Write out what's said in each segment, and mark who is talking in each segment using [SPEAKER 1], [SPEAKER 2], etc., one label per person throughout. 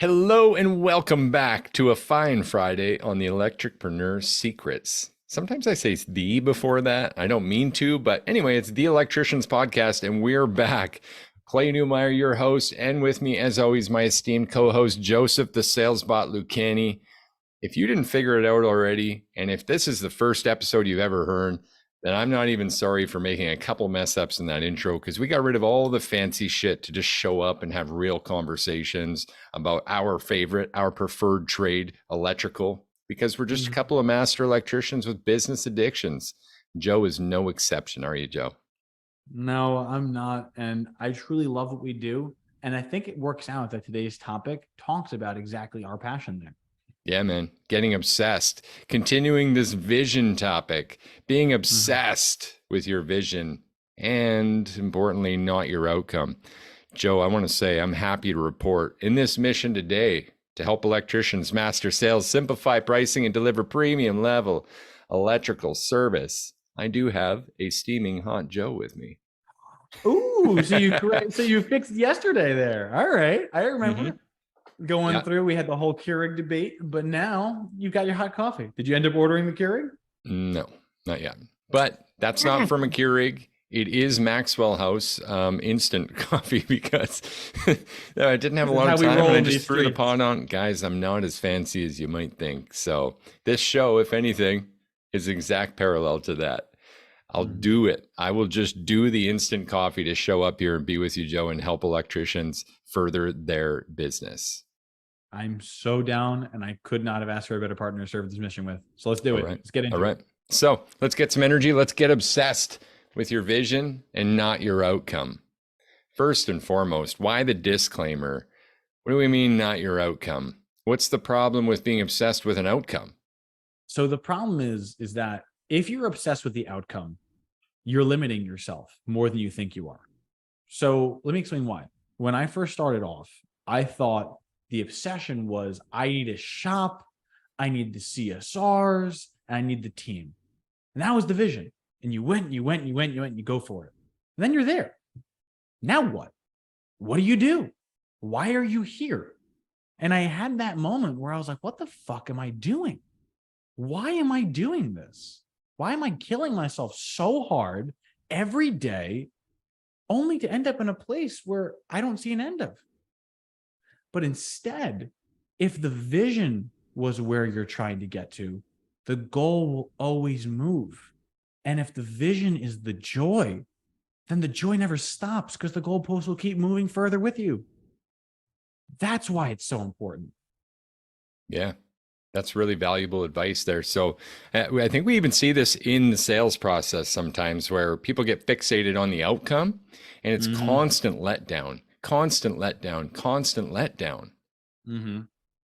[SPEAKER 1] Hello and welcome back to a fine Friday on the Electricpreneur Secrets. Sometimes I say the before that. I don't mean to, but anyway, it's the Electricians Podcast, and we're back. Clay Newmeyer, your host, and with me, as always, my esteemed co-host Joseph, the salesbot Lucani. If you didn't figure it out already, and if this is the first episode you've ever heard, then I'm not even sorry for making a couple mess ups in that intro, because we got rid of all the fancy shit to just show up and have real conversations about our favorite, our preferred trade, electrical, because we're just a couple of master electricians with business addictions. Joe is no exception, are you, Joe?
[SPEAKER 2] No, I'm not. And I truly love what we do. And I think it works out that today's topic talks about exactly our passion there.
[SPEAKER 1] Yeah, man. Getting obsessed. Continuing this vision topic. Being obsessed with your vision and, importantly, not your outcome. Joe, I want to say I'm happy to report in this mission today to help electricians master sales, simplify pricing, and deliver premium level electrical service. I do have a steaming hot Joe with me.
[SPEAKER 2] Ooh, so you fixed yesterday there. All right. I remember going through, we had the whole Keurig debate, but now you got your hot coffee. Did you end up ordering the Keurig?
[SPEAKER 1] No, not yet. But that's not from a Keurig. It is Maxwell House instant coffee because I didn't have a lot of time and I just threw the pot on. Guys, I'm not as fancy as you might think. So this show, if anything, is exact parallel to that. I'll do it. I will just do the instant coffee to show up here and be with you, Joe, and help electricians further their business.
[SPEAKER 2] I'm so down, and I could not have asked for a better partner to serve this mission with. So let's do it. Let's get into it.
[SPEAKER 1] All right. So let's get some energy. Let's get obsessed with your vision and not your outcome. First and foremost, why the disclaimer? What do we mean, not your outcome? What's the problem with being obsessed with an outcome?
[SPEAKER 2] So the problem is that if you're obsessed with the outcome, you're limiting yourself more than you think you are. So let me explain why. When I first started off, I thought the obsession was I need to shop, I need the CSRs, and I need the team. And that was the vision. And you went, and you go for it. And then you're there. Now what? What do you do? Why are you here? And I had that moment where I was like, what the fuck am I doing? Why am I doing this? Why am I killing myself so hard every day only to end up in a place where I don't see an end of? But instead, if the vision was where you're trying to get to, the goal will always move. And if the vision is the joy, then the joy never stops because the goalpost will keep moving further with you. That's why it's so important.
[SPEAKER 1] Yeah, that's really valuable advice there. So I think we even see this in the sales process sometimes where people get fixated on the outcome and it's constant letdown. Constant letdown.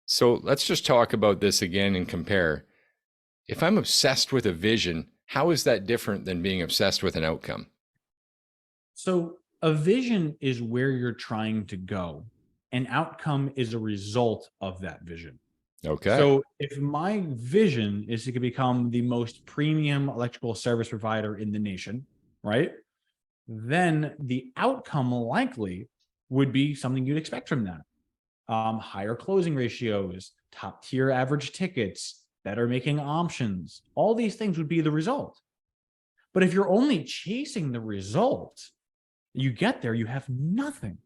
[SPEAKER 1] So let's just talk about this again and compare. If I'm obsessed with a vision, how is that different than being obsessed with an outcome?
[SPEAKER 2] So a vision is where you're trying to go. An outcome is a result of that vision.
[SPEAKER 1] Okay.
[SPEAKER 2] So if my vision is to become the most premium electrical service provider in the nation, right? Then the outcome likely would be something you'd expect from that. Higher closing ratios, top tier average tickets, better making options. All these things would be the result. But if you're only chasing the result, you get there, you have nothing.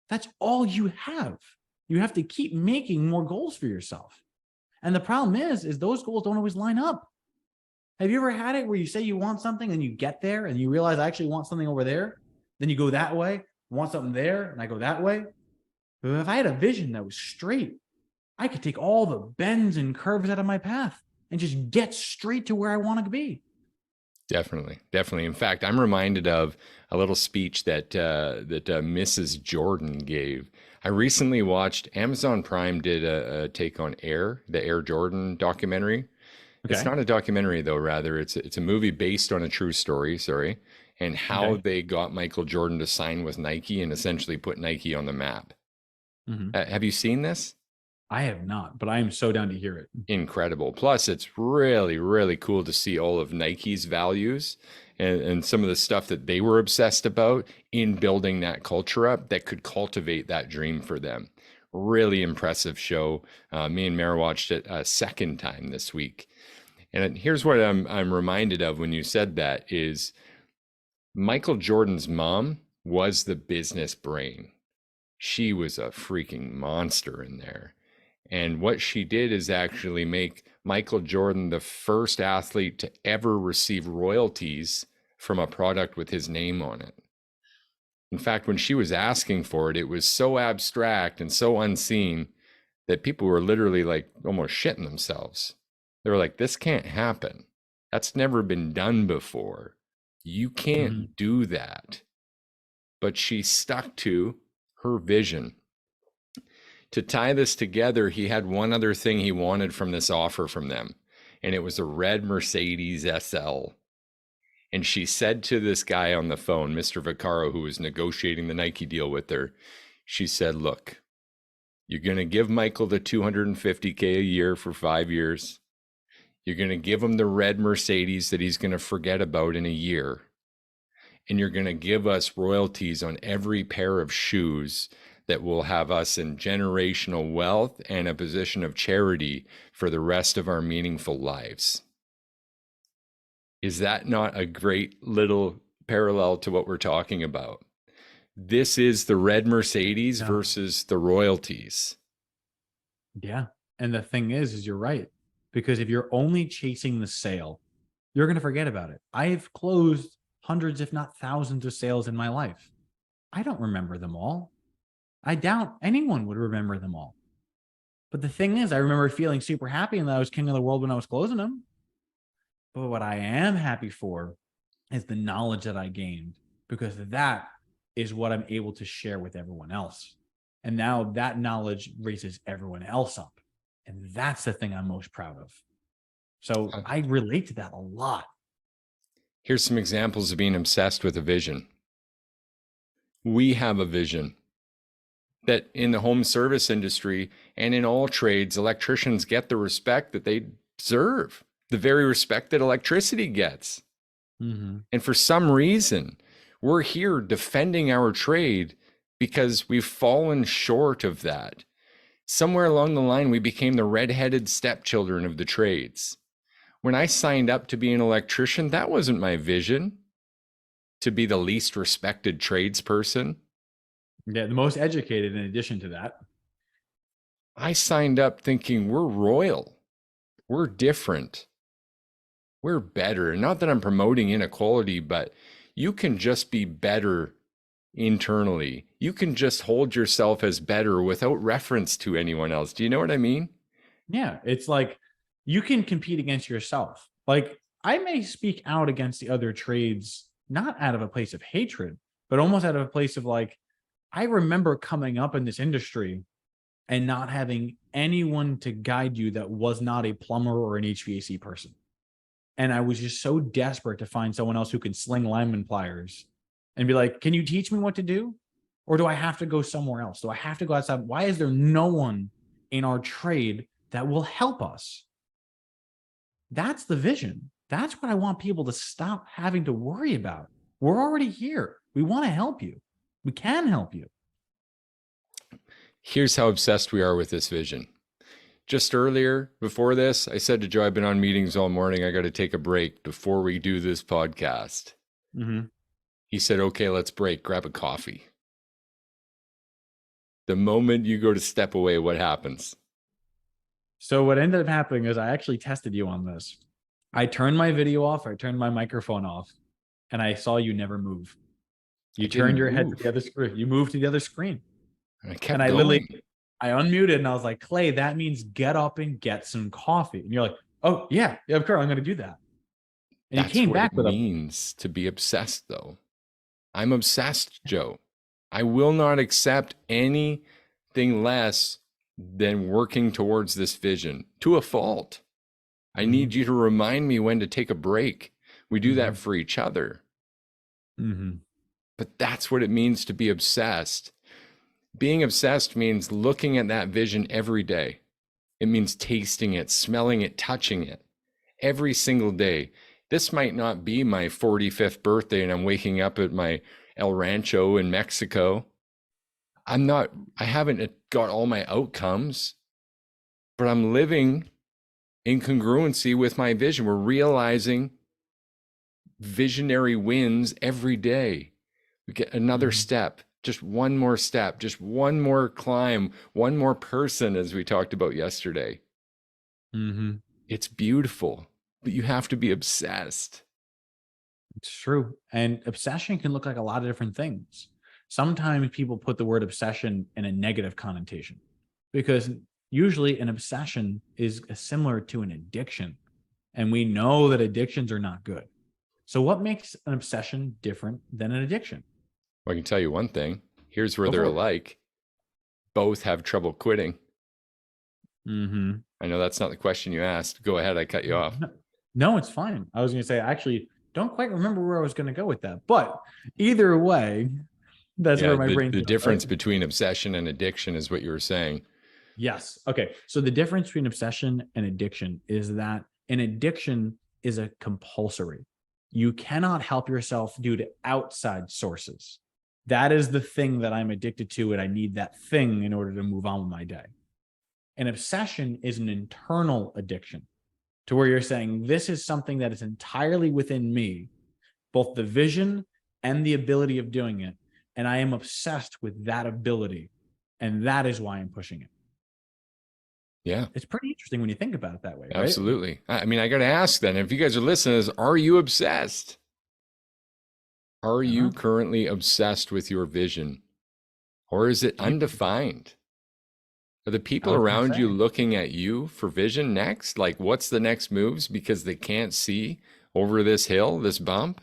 [SPEAKER 2] That's all you have. You have to keep making more goals for yourself. And the problem is those goals don't always line up. Have you ever had it where you say you want something and you get there and you realize I actually want something over there? Then you go that way, want something there, and I go that way. But if I had a vision that was straight, I could take all the bends and curves out of my path and just get straight to where I want to be.
[SPEAKER 1] Definitely. In fact, I'm reminded of a little speech that Mrs. Jordan gave. I recently watched Amazon Prime did a take on Air, the Air Jordan documentary. Okay. It's not a documentary though, rather it's a movie based on a true story, and how they got Michael Jordan to sign with Nike and essentially put Nike on the map. Have you seen this?
[SPEAKER 2] I have not, but I am so down to hear it.
[SPEAKER 1] Incredible. Plus, it's really, really cool to see all of Nike's values and some of the stuff that they were obsessed about in building that culture up that could cultivate that dream for them. Really impressive show. Me and Mara watched it a second time this week. And here's what I'm reminded of when you said that is Michael Jordan's mom was the business brain. She was a freaking monster in there. And what she did is actually make Michael Jordan the first athlete to ever receive royalties from a product with his name on it. In fact, when she was asking for it, it was so abstract and so unseen that people were literally like almost shitting themselves. They were like, this can't happen. That's never been done before. You can't do that. But she stuck to her vision. To tie this together, he had one other thing he wanted from this offer from them, and it was a red Mercedes SL. And she said to this guy on the phone, Mr. Vaccaro, who was negotiating the Nike deal with her, she said, look, you're going to give Michael the $250K a year for 5 years. You're going to give him the red Mercedes that he's going to forget about in a year. And you're going to give us royalties on every pair of shoes that will have us in generational wealth and a position of charity for the rest of our meaningful lives. Is that not a great little parallel to what we're talking about? This is the red Mercedes versus the royalties.
[SPEAKER 2] Yeah. And the thing is you're right. Because if you're only chasing the sale, you're going to forget about it. I've closed hundreds, if not thousands of sales in my life. I don't remember them all. I doubt anyone would remember them all. But the thing is, I remember feeling super happy and that I was king of the world when I was closing them. But what I am happy for is the knowledge that I gained, because that is what I'm able to share with everyone else. And now that knowledge raises everyone else up. And that's the thing I'm most proud of. So I relate to that a lot.
[SPEAKER 1] Here's some examples of being obsessed with a vision. We have a vision that in the home service industry and in all trades, electricians get the respect that they deserve, the very respect that electricity gets. And for some reason, we're here defending our trade because we've fallen short of that. Somewhere along the line, we became the redheaded stepchildren of the trades. When I signed up to be an electrician, that wasn't my vision, to be the least respected tradesperson.
[SPEAKER 2] Yeah, the most educated in addition to that.
[SPEAKER 1] I signed up thinking we're royal, we're different, we're better. Not that I'm promoting inequality, but you can just be better internally. You can just hold yourself as better without reference to anyone else. Do you know what I mean?
[SPEAKER 2] Yeah, it's like you can compete against yourself. Like I may speak out against the other trades, not out of a place of hatred, but almost out of a place of like, I remember coming up in this industry and not having anyone to guide you that was not a plumber or an HVAC person. And I was just so desperate to find someone else who could sling lineman pliers and be like, can you teach me what to do? Or do I have to go somewhere else? Do I have to go outside? Why is there no one in our trade that will help us? That's the vision. That's what I want people to stop having to worry about. We're already here. We want to help you. We can help you.
[SPEAKER 1] Here's how obsessed we are with this vision. Just earlier, before this, I said to Joe, I've been on meetings all morning. I got to take a break before we do this podcast. He said, okay, let's break. Grab a coffee. The moment you go to step away, what happens?
[SPEAKER 2] So what ended up happening is I actually tested you on this. I turned my video off. I turned my microphone off, and I saw you never move. You turned your head to the other screen. You moved to the other screen.
[SPEAKER 1] I kept going.
[SPEAKER 2] I unmuted and I was like, Clay, that means get up and get some coffee. And you're like, oh yeah, of course, I'm going to do that. And
[SPEAKER 1] That's
[SPEAKER 2] you came
[SPEAKER 1] what
[SPEAKER 2] back
[SPEAKER 1] it
[SPEAKER 2] with
[SPEAKER 1] means to be obsessed, though. I'm obsessed, Joe. I will not accept anything less than working towards this vision to a fault. I need you to remind me when to take a break. We do that for each other. But that's what it means to be obsessed. Being obsessed means looking at that vision every day. It means tasting it, smelling it, touching it every single day. This might not be my 45th birthday and I'm waking up at my El Rancho in Mexico. I haven't got all my outcomes, but I'm living in congruency with my vision. We're realizing visionary wins every day. We get another step, just one more step, just one more climb, one more person, as we talked about yesterday.
[SPEAKER 2] Mm-hmm.
[SPEAKER 1] It's beautiful, but you have to be obsessed.
[SPEAKER 2] It's true. And obsession can look like a lot of different things. Sometimes people put the word obsession in a negative connotation because usually an obsession is similar to an addiction. And we know that addictions are not good. So, what makes an obsession different than an addiction?
[SPEAKER 1] Well, I can tell you one thing. Here's where
[SPEAKER 2] Go
[SPEAKER 1] they're
[SPEAKER 2] for it.
[SPEAKER 1] alike. Both have trouble quitting.
[SPEAKER 2] Mm-hmm.
[SPEAKER 1] I know that's not the question you asked. Go ahead. I cut you off.
[SPEAKER 2] No, it's fine. I was going to say, I actually don't quite remember where I was going to go with that. But either way, that's
[SPEAKER 1] Yeah,
[SPEAKER 2] where my
[SPEAKER 1] the
[SPEAKER 2] brain's going,
[SPEAKER 1] difference
[SPEAKER 2] right?
[SPEAKER 1] between obsession and addiction is what you were saying.
[SPEAKER 2] Yes. Okay. So the difference between obsession and addiction is that an addiction is a compulsory. You cannot help yourself due to outside sources. That is the thing that I'm addicted to, and I need that thing in order to move on with my day. An obsession is an internal addiction to where you're saying, this is something that is entirely within me, both the vision and the ability of doing it. And I am obsessed with that ability. And that is why I'm pushing it.
[SPEAKER 1] Yeah,
[SPEAKER 2] It's pretty interesting when you think about it that way, right?
[SPEAKER 1] absolutely. I mean, I got to ask then, if you guys are listening, are you obsessed? Are you currently obsessed with your vision? Or is it undefined? Are the
[SPEAKER 2] I
[SPEAKER 1] people
[SPEAKER 2] was going to
[SPEAKER 1] around you
[SPEAKER 2] say,
[SPEAKER 1] looking at you for vision next? Like, what's the next moves because they can't see over this hill, this bump?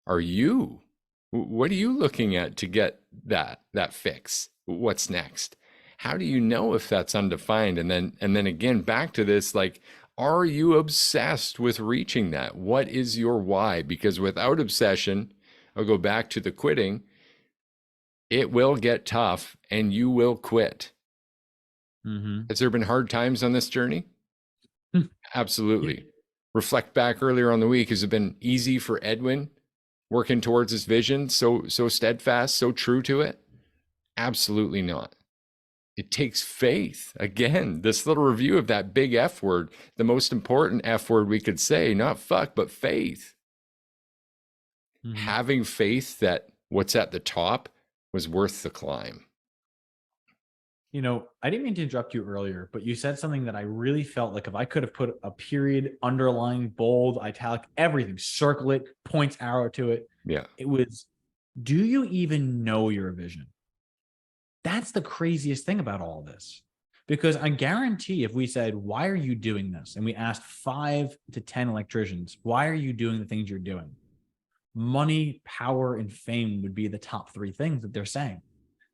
[SPEAKER 1] Are you? What are you looking at to get that fix? What's next? How do you know if that's undefined? And then again, back to this, like, are you obsessed with reaching that? What is your why? Because without obsession, I'll go back to the quitting, it will get tough and you will quit. Has there been hard times on this journey? Absolutely. Reflect back earlier on the week. Has it been easy for Edwin working towards his vision, so steadfast, so true to it? Absolutely not. It takes faith. Again, this little review of that big F word, the most important F word we could say, not fuck, but faith. Having faith that what's at the top was worth the climb.
[SPEAKER 2] You know, I didn't mean to interrupt you earlier, but you said something that I really felt like if I could have put a period, underline, bold, italic, everything, circle it, points, arrow to it.
[SPEAKER 1] Yeah.
[SPEAKER 2] It was, do you even know your vision? That's the craziest thing about all this. Because I guarantee if we said, why are you doing this? And we asked 5 to 10 electricians, why are you doing the things you're doing? Money, power, and fame would be the top 3 things that they're saying.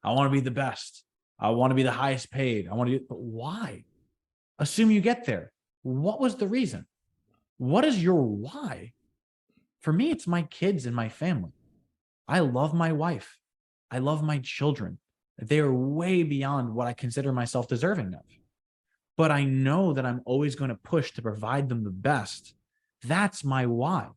[SPEAKER 2] I want to be the best. I want to be the highest paid. I want to do, but why? Assume you get there. What was the reason? What is your why? For me, it's my kids and my family. I love my wife. I love my children. They are way beyond what I consider myself deserving of. But I know that I'm always going to push to provide them the best. That's my why.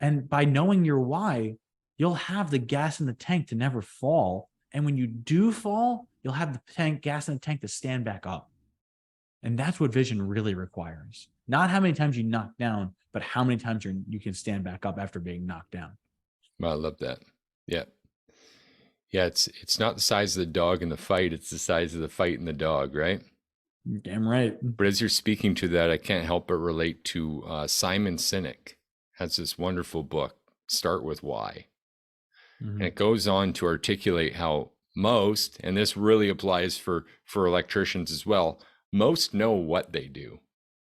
[SPEAKER 2] And by knowing your why, you'll have the gas in the tank to never fall. And when you do fall, you'll have the gas in the tank to stand back up. And that's what vision really requires. Not how many times you knock down, but how many times you can stand back up after being knocked down.
[SPEAKER 1] Well, I love that. Yeah. Yeah, it's not the size of the dog in the fight, it's the size of the fight in the dog, right?
[SPEAKER 2] Damn right.
[SPEAKER 1] But as you're speaking to that, I can't help but relate to Simon Sinek has this wonderful book, Start With Why. And it goes on to articulate how most, and this really applies for electricians as well, most know what they do.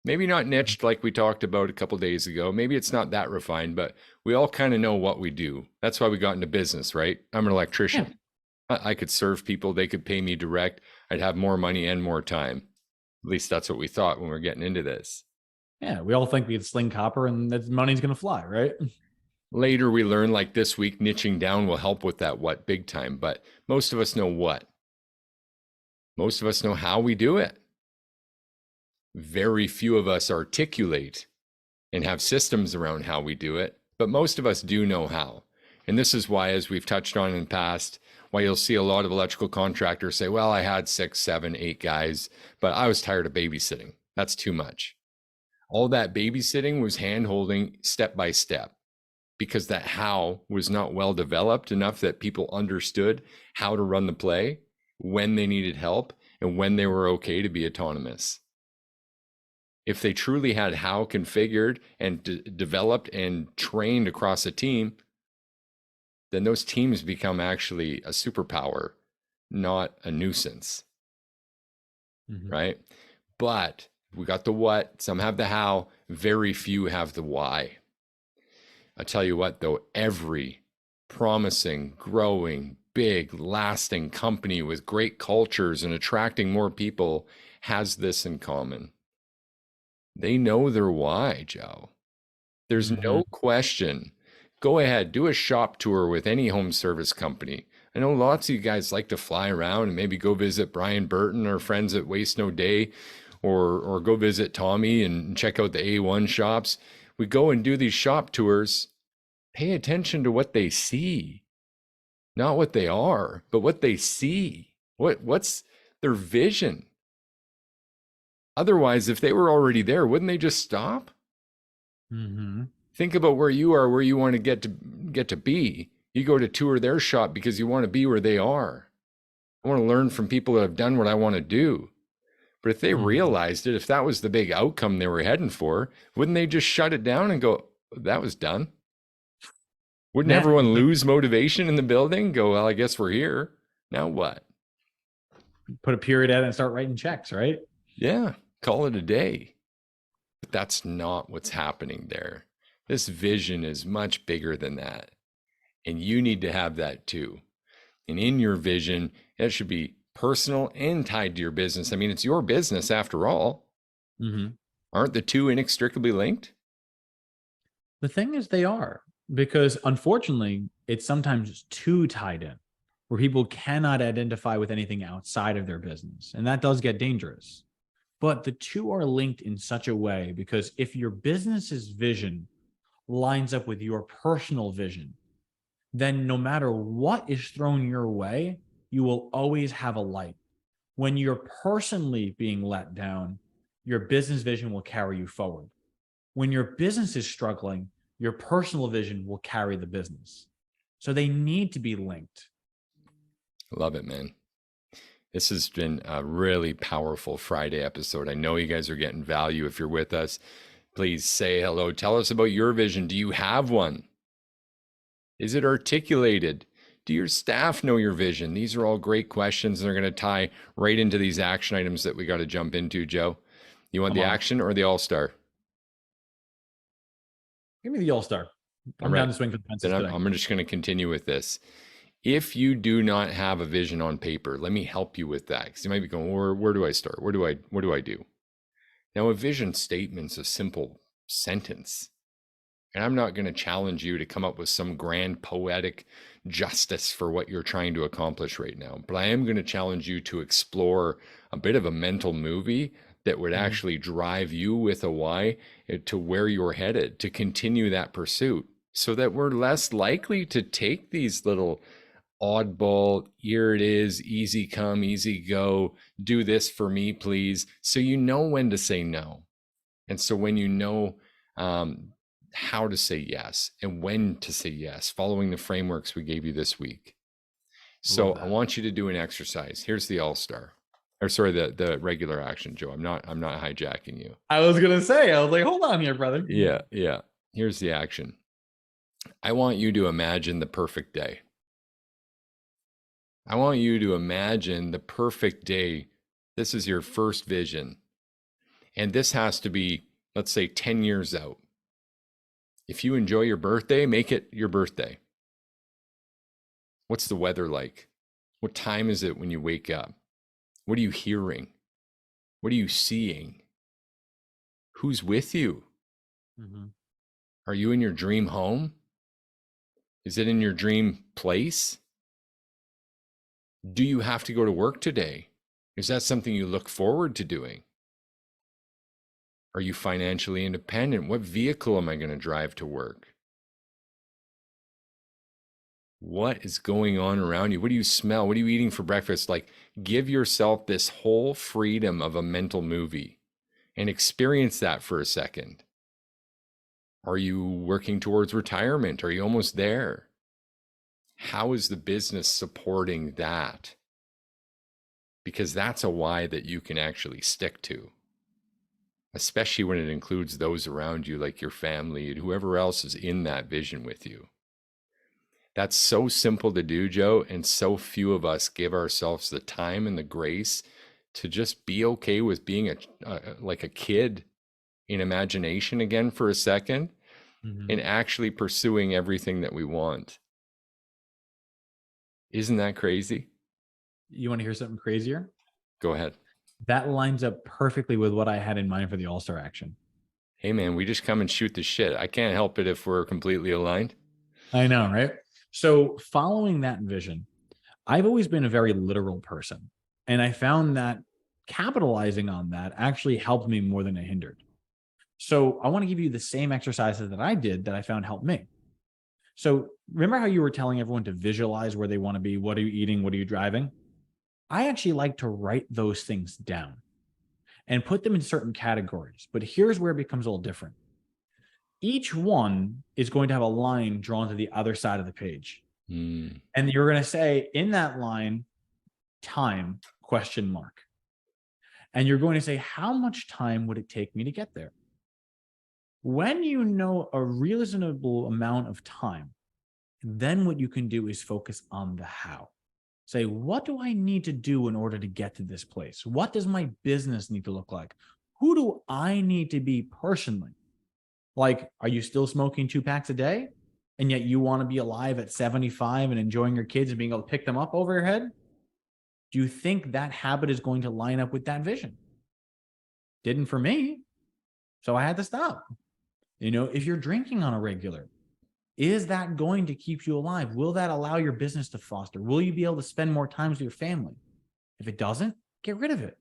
[SPEAKER 1] Maybe not niched like we talked about a couple days ago. Maybe it's not that refined, but we all kind of know what we do. That's why we got into business, right? I'm an electrician. Yeah. I could serve people. They could pay me direct. I'd have more money and more time. At least that's what we thought when we were getting into this.
[SPEAKER 2] Yeah, we all think we could sling copper and that money's going to fly, right?
[SPEAKER 1] Later, we learn, like this week, niching down will help with that what big time. But most of us know what. Most of us know how we do it. Very few of us articulate and have systems around how we do it, but most of us do know how. And this is why, as we've touched on in the past, Why you'll see a lot of electrical contractors say, well, I had 6, 7, 8 guys, but I was tired of babysitting. That's too much. All that babysitting was hand holding step by step, because that how was not well developed enough that people understood how to run the play, when they needed help, and when they were okay to be autonomous. If they truly had how configured and developed and trained across a team, then those teams become actually a superpower, not a nuisance. Right? But we got the what, some have the how, very few have the why. I tell you what, though, every promising, growing, big, lasting company with great cultures and attracting more people has this in common. They know their why, Joe. There's no question. Go ahead, do a shop tour with any home service company. I know lots of you guys like to fly around and maybe go visit Brian Burton or friends at Waste No Day, or go visit Tommy and check out the A1 shops. We go and do these shop tours. Pay attention to what they see, not what they are, but what they see. What's their vision? Otherwise, if they were already there, wouldn't they just stop? Think about where you are, where you want to get to be. You go to tour their shop because you want to be where they are. I want to learn from people that have done what I want to do. But if they realized it, if that was the big outcome they were heading for, wouldn't they just shut it down and go, that was done? Wouldn't everyone lose motivation in the building? Go, well, I guess we're here. Now what?
[SPEAKER 2] Put a period at it and start writing checks, right?
[SPEAKER 1] Yeah, call it a day. But that's not what's happening there. This vision is much bigger than that. And you need to have that too. And in your vision, it should be personal and tied to your business. I mean, it's your business after all. Aren't the two inextricably linked?
[SPEAKER 2] The thing is, they are, because unfortunately, it's sometimes too tied in, where people cannot identify with anything outside of their business. And that does get dangerous. But the two are linked in such a way, because if your business's vision lines up with your personal vision, then no matter what is thrown your way, you will always have a light. When you're personally being let down, your business vision will carry you forward. When your business is struggling, your personal vision will carry the business. So they need to be linked.
[SPEAKER 1] Love it, man. This has been a really powerful Friday episode. I know you guys are getting value. If you're with us, please say hello. Tell us about your vision. Do you have one? Is it articulated? Do your staff know your vision? These are all great questions, and they're going to tie right into these action items that we got to jump into, Joe. You want the action or the all-star?
[SPEAKER 2] Give me the all-star. I'm down to swing for the fences today.
[SPEAKER 1] I'm just going to continue with this. If you do not have a vision on paper, let me help you with that. Because you might be going, where do I start? What do I do? Now, a vision statement's a simple sentence. And I'm not going to challenge you to come up with some grand poetic justice for what you're trying to accomplish right now. But I am going to challenge you to explore a bit of a mental movie that would actually drive you with a why to where you're headed, to continue that pursuit, so that we're less likely to take these little oddball, here it is, easy come, easy go, do this for me, please. So you know when to say no. And so when you know how to say yes and when to say yes, following the frameworks we gave you this week. So I want you to do an exercise. Here's the all-star. Or sorry, the regular action, Joe. I'm not hijacking you.
[SPEAKER 2] I was gonna say, I was like, hold on here, brother.
[SPEAKER 1] Yeah. Here's the action. I want you to imagine the perfect day. I want you to imagine the perfect day. This is your first vision. And this has to be, let's say, 10 years out. If you enjoy your birthday, make it your birthday. What's the weather like? What time is it when you wake up? What are you hearing? What are you seeing? Who's with you? Are you in your dream home? Is it in your dream place? Do you have to go to work today? Is that something you look forward to doing? Are you financially independent? What vehicle am I going to drive to work? What is going on around you? What do you smell? What are you eating for breakfast? Like, give yourself this whole freedom of a mental movie and experience that for a second. Are you working towards retirement? Are you almost there? How is the business supporting that? Because that's a why that you can actually stick to, especially when it includes those around you, like your family and whoever else is in that vision with you. That's so simple to do, Joe, and so few of us give ourselves the time and the grace to just be okay with being like a kid in imagination again for a second, and actually pursuing everything that we want. Isn't that crazy?
[SPEAKER 2] You want to hear something crazier?
[SPEAKER 1] Go ahead.
[SPEAKER 2] That lines up perfectly with what I had in mind for the All-Star action.
[SPEAKER 1] Hey man, we just come and shoot the shit. I can't help it if we're completely aligned.
[SPEAKER 2] I know, right? So following that vision, I've always been a very literal person. And I found that capitalizing on that actually helped me more than it hindered. So I want to give you the same exercises that I did that I found helped me. So remember how you were telling everyone to visualize where they want to be? What are you eating? What are you driving? I actually like to write those things down and put them in certain categories. But here's where it becomes a little different. Each one is going to have a line drawn to the other side of the page. And you're going to say in that line, time, ? And you're going to say, how much time would it take me to get there? When you know a reasonable amount of time, then what you can do is focus on the how. Say, what do I need to do in order to get to this place? What does my business need to look like? Who do I need to be personally? Like, are you still smoking 2 packs a day? And yet you want to be alive at 75 and enjoying your kids and being able to pick them up over your head? Do you think that habit is going to line up with that vision? Didn't for me. So I had to stop. If you're drinking on a regular, is that going to keep you alive? Will that allow your business to foster? Will you be able to spend more time with your family? If it doesn't, get rid of it.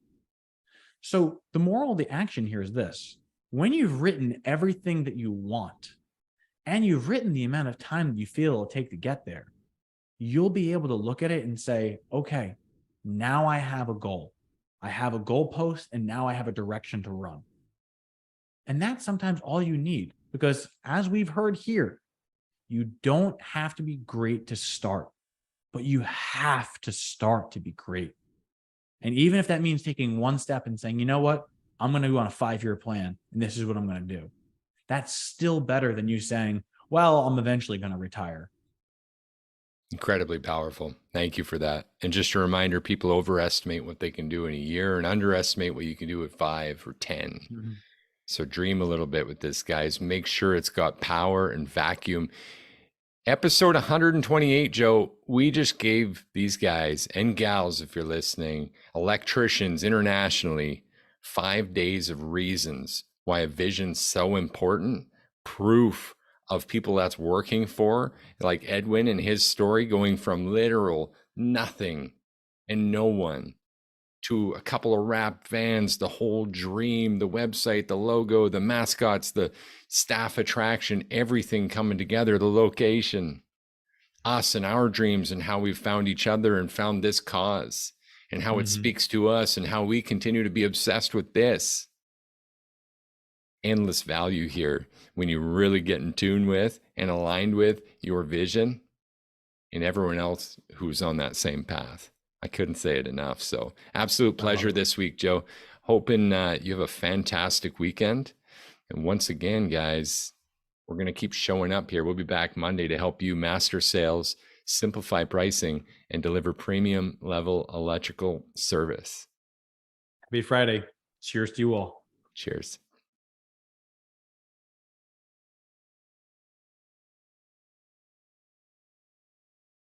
[SPEAKER 2] So the moral of the action here is this. When you've written everything that you want, and you've written the amount of time that you feel it'll take to get there, you'll be able to look at it and say, okay, now I have a goal. I have a goalpost, and now I have a direction to run. And that's sometimes all you need, because as we've heard here, you don't have to be great to start, but you have to start to be great. And even if that means taking one step and saying, you know what, I'm going to go on a 5-year plan, and this is what I'm going to do. That's still better than you saying, well, I'm eventually going to retire.
[SPEAKER 1] Incredibly powerful. Thank you for that. And just a reminder, people overestimate what they can do in a year and underestimate what you can do at 5 or 10. Mm-hmm. So dream a little bit with this, guys. Make sure it's got power and vacuum. Episode 128, Joe, we just gave these guys and gals, if you're listening, electricians internationally, 5 days of reasons why a vision's so important. Proof of people that's working for, like Edwin and his story, going from literal nothing and no one to a couple of wrapped vans, the whole dream, the website, the logo, the mascots, the staff attraction, everything coming together, the location, us and our dreams, and how we've found each other and found this cause, and how it speaks to us, and how we continue to be obsessed with this. Endless value here when you really get in tune with and aligned with your vision and everyone else who's on that same path. I couldn't say it enough. So absolute pleasure this week, Joe. Hoping you have a fantastic weekend. And once again, guys, we're going to keep showing up here. We'll be back Monday to help you master sales, simplify pricing, and deliver premium level electrical service.
[SPEAKER 2] Happy Friday. Cheers to you all.
[SPEAKER 1] Cheers.